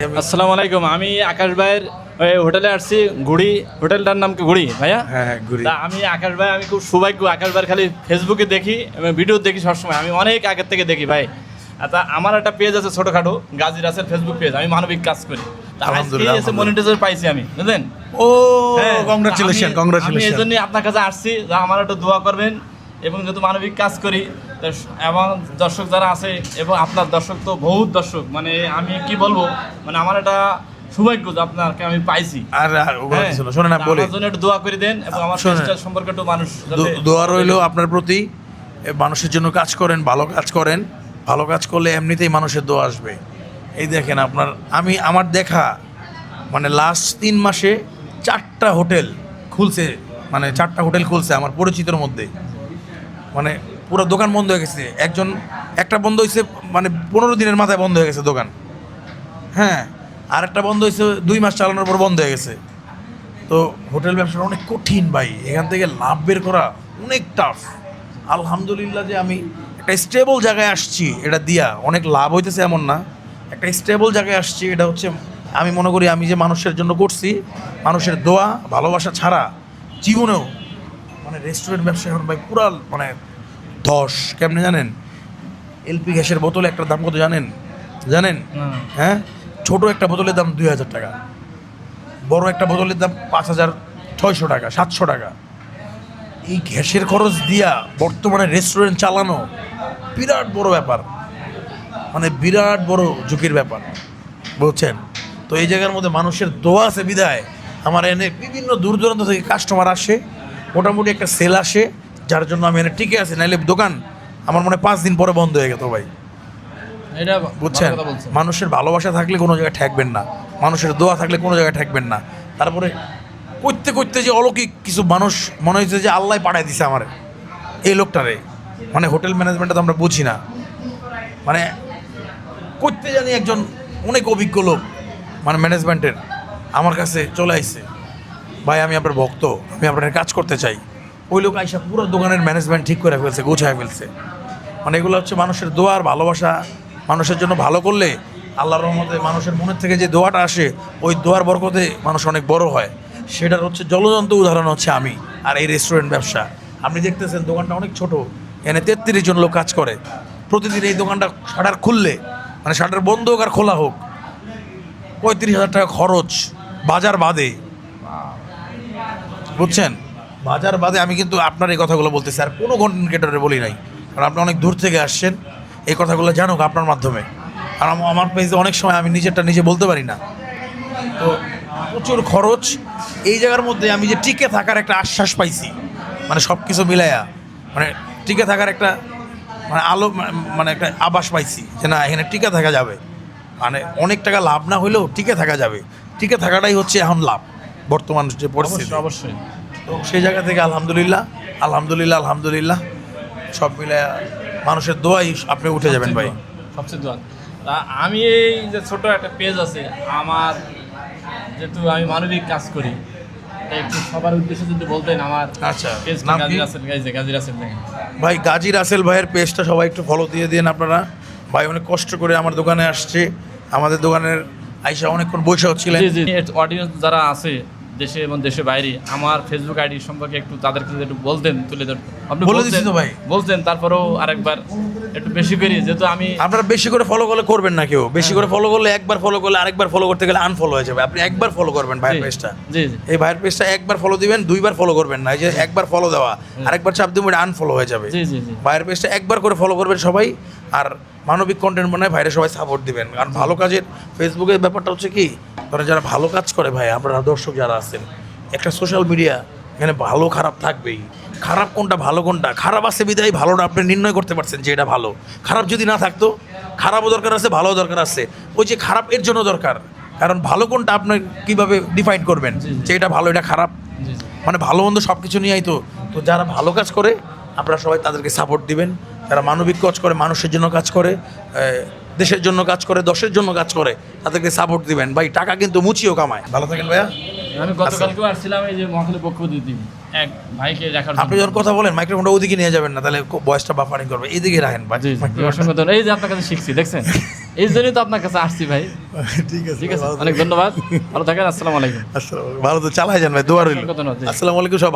আসসালামু আলাইকুম। আমি আকাশ ভাইয়ের ওই হোটেলে আসছি, গুড়ি হোটেলটার নাম কি গুড়ি ভাইয়া? হ্যাঁ গুড়ি। তা আমি আকাশ ভাই, আমি খুব সৌভাগ্য, আকাশ ভাইয়ের খালি ফেসবুকে দেখি এবং ভিডিও দেখি সবসময়, আমি অনেক আগের থেকে দেখি ভাই। তা আমার একটা পেজ আছে ছোটখাটো, গাজী রাসেল ফেসবুক পেজ, আমি মানবিক কাজ করি। আলহামদুলিল্লাহ, মনিটাইজার পাইছি আমি, বুঝলেন? ও হ্যাঁ, কংগ্রাচুলেশন আমি এই কংগ্রাচুলেশন। জন্য আপনার কাছে আসছি, যা আমার একটু দোয়া করবেন এবং যেহেতু মানবিক কাজ করি এবং দর্শক যারা আছে এবং আপনার দর্শক তো বহুত দর্শক, মানে আমি কি বলবো, মানে আমার একটা সৌভাগ্য যে আপনাকে আমি পাইছি। আর ওগুলো কিছু না, শোনেন না বলি, আমার জন্য একটু দোয়া করে দেন এবং আমার শোনেন, পেজটা সম্পর্কে একটু মানুষ যাতে- দোয়া রইলো আপনার প্রতি। মানুষের জন্য কাজ করেন, ভালো কাজ করেন। ভালো কাজ করলে এমনিতেই মানুষের দোয়া আসবে। এই দেখেন আপনার, আমার দেখা মানে লাস্ট 3 মাসে 4টা হোটেল খুলছে, মানে 4টা হোটেল খুলছে আমার পরিচিতর মধ্যে। মানে পুরো দোকান বন্ধ হয়ে গেছে। একটা বন্ধ হয়েছে, মানে 15 দিনের মাথায় বন্ধ হয়ে গেছে দোকান। হ্যাঁ, আর একটা বন্ধ হয়েছে 2 মাস চালানোর পর বন্ধ হয়ে গেছে। তো হোটেল ব্যবসা অনেক কঠিন ভাই, এখান থেকে লাভ বের করা অনেক টাফ। আলহামদুলিল্লাহ যে আমি একটা স্টেবল জায়গায় আসছি, এটা দিয়া অনেক লাভ হইতেছে এমন না, একটা স্টেবল জায়গায় আসছি। এটা হচ্ছে আমি মনে করি আমি যে মানুষের জন্য করছি, মানুষের দোয়া ভালোবাসা ছাড়া জীবনেও মানে রেস্টুরেন্ট ব্যবসা এখন ভাই পুরা মানে 10 কেমনে জানেন? এলপি গ্যাসের বোতল একটা দাম কত জানেন? হ্যাঁ, ছোট একটা বোতলের দাম 2000 টাকা, বড় একটা বোতলের দাম 5600 টাকা, 700 টাকা। এই গ্যাসের খরচ দিয়া বর্তমানে রেস্টুরেন্ট চালানো বিরাট বড় ব্যাপার, মানে বিরাট বড় ঝুঁকির ব্যাপার, বুঝছেন? তো এই জায়গার মধ্যে মানুষের দোয়া আছে বিদায় আমার এনে বিভিন্ন দূর দূরান্ত থেকে কাস্টমার আসে, মোটামুটি একটা সেল আসে, যার জন্য আমি এনে টিকে আছি। নাইলে দোকান আমার মনে হয় 5 দিন পরে বন্ধ হয়ে গেত ভাই, এটা বুঝছেন? ভালো কথা বলছেন। মানুষের ভালোবাসা থাকলে কোনো জায়গায় ঠেকবেন না, মানুষের দোয়া থাকলে কোনো জায়গায় ঠেকবেন না। তারপরে করতে করতে যে অলৌকিক কিছু মানুষ মনে হয়েছে যে আল্লাহ পাঠায় দিছে আমার এই লোকটারে। মানে হোটেল ম্যানেজমেন্টটা তো আমরা বুঝি না, মানে করতে জানি একজন অনেক অভিজ্ঞ লোক মানে ম্যানেজমেন্টের আমার কাছে চলে আসছে, ভাই আমি আপনার ভক্ত, আমি আপনার কাজ করতে চাই। ওই লোক আইসা পুরো দোকানের ম্যানেজমেন্ট ঠিক করে ফেলছে, গোছায় ফেলছে। মানে এগুলো হচ্ছে মানুষের দোয়া আর ভালোবাসা। মানুষের জন্য ভালো করলে আল্লাহর রহমতে মানুষের মনের থেকে যে দোয়াটা আসে, ওই দোয়ার বরকতে মানুষ অনেক বড় হয়। সেটার হচ্ছে জ্বলন্ত উদাহরণ হচ্ছে আমি আর এই রেস্টুরেন্ট ব্যবসা। আপনি দেখতেছেন দোকানটা অনেক ছোট, এখানে 33 জন লোক কাজ করে। প্রতিদিন এই দোকানটা শাটার খুললে, মানে শাটার বন্ধ হোক আর খোলা হোক, 35,000 টাকা খরচ বাজার বাদে, বুঝছেন? বাজার বাদে আমি কিন্তু আপনার এই কথাগুলো বলতেছি, আর কোনো কন্টেন্ট ক্রিয়েটরে বলি নাই, কারণ আপনি অনেক দূর থেকে আসছেন, এই কথাগুলো জানুক আপনার মাধ্যমে। আর আমার পেজে অনেক সময় আমি নিজেরটা নিজে বলতে পারি না, তো প্রচুর খরচ। এই জায়গার মধ্যে আমি যে টিকে থাকার একটা আশ্বাস পাইছি, মানে সব কিছু মিলাইয়া, মানে টিকে থাকার একটা মানে মানে একটা আভাস পাইছি যে না, এখানে টিকে থাকা যাবে। মানে অনেক টাকা লাভ না হলেও টিকে থাকা যাবে। টিকে থাকাটাই হচ্ছে এখন লাভ বর্তমান যে পরিস্থিতি। অবশ্যই। তো সেই জায়গা থেকে আলহামদুলিল্লাহ আলহামদুলিল্লাহ আলহামদুলিল্লাহ সব মিলে মানুষের দোয়াই আপনি উঠে যাবেন ভাই। সবচেয়ে দোয়া। তা আমি এই যে ছোট একটা পেজ আছে আমার, যেহেতু আমি মানবিক কাজ করি, তাই একটু সবার উদ্দেশ্যে যদি বলতেন আমার আচ্ছা, পেজটা নাম গাজী কি? রাসেল, গাজী রাসেল দেখেন। ভাই গাজী রাসেল ভাইয়ের পেজটা সবাই একটু ফলো দিয়ে দিন আপনারা। ভাই অনেক কষ্ট করে আমার দোকানে আসছে, আমাদের দোকানের আইসা অনেকক্ষণ বসে হচ্ছিলেন। জি জি, অডিয়েন্স যারা আছে দেশে এবং দেশের বাইরে, আমার ফেসবুক আইডি সম্পর্কে একটু তাদেরকে যদি একটু বলতেন, তুলে ধরতেন। আপনি বলে দিছি তো ভাই। বলতেন, তারপরেও আরেকবার একটু বেশি করি, যেহেতু আমি আপনারা বেশি করে ফলো করলে করবেন না, কেউ বেশি করে ফলো করলে, একবার ফলো করলে আরেকবার ফলো করতে গেলে আনফলো হয়ে যাবে। আপনি একবার ফলো করবেন ভাইয়ের পেজটা, জি জি এই ভাইয়ের পেজটা একবার ফলো দিবেন, 2বার ফলো করবেন না। এই যে একবার ফলো দেওয়া, আরেকবার চাপ দিবেন, আনফলো হয়ে যাবে। জি জি জি ভাইয়ের পেজটা একবার করে ফলো করবেন সবাই, আর মানবিক কন্টেন্ট বানায় ভাইরে সবাই সাপোর্ট দিবেন। কারণ ভালো কাজের ফেসবুকের ব্যাপারটা হচ্ছে কি, ধরেন যারা ভালো কাজ করে ভাই, আপনারা দর্শক যারা আছেন, একটা সোশ্যাল মিডিয়া, এখানে ভালো খারাপ থাকবেই। খারাপ কোনটা ভালো কোনটা, খারাপ আছে বিদায় ভালোটা আপনি নির্ণয় করতে পারছেন যে এটা ভালো। খারাপ যদি না থাকতো, খারাপও দরকার আছে, ভালোও দরকার আছে। ওই যে খারাপ এর জন্য দরকার, কারণ ভালো কোনটা আপনি কীভাবে ডিফাইন করবেন যে এটা ভালো এটা খারাপ? জি জি। মানে ভালো মন্দ সব কিছু নিয়েই তো। তো যারা ভালো কাজ করে আপনারা সবাই তাদেরকে সাপোর্ট দিবেন। যারা মানবিক কাজ করে, মানুষের জন্য কাজ করে, দেশের জন্য কাজ করে, দশের জন্য কাজ করে, তাদেরকে সাপোর্ট দিবেন ভাই। টাকা কিন্তু মুচিও কামায়। ভালো থাকেন ভাইয়া। আমি গতকালকেও আসছিলাম এই যে মহাখালী পক্ষ দিতে এক ভাইকে দেখার আপনি যখন কথা বলেন মাইক্রোফোনটা ওদিকে নিয়ে যাবেন না, তাহলে ভয়েসটা বাফারিং করবে। এইদিকে রাখেন ভাই। জি জি, অসংখ্য ধন্যবাদ। এই যে আপনার কাছে শিখছি, দেখছেন এই জন্যই তো আপনার কাছে আসছি ভাই। ঠিক আছে ঠিক আছে, ভালো অনেক থাকবেন। ধন্যবাদ, ভালো থাকেন, আসসালামু আলাইকুম। আসসালামু আলাইকুম। ভালো তো চালাই যান ভাই, দোয়া রইল। ধন্যবাদ। আসসালামু আলাইকুম সব।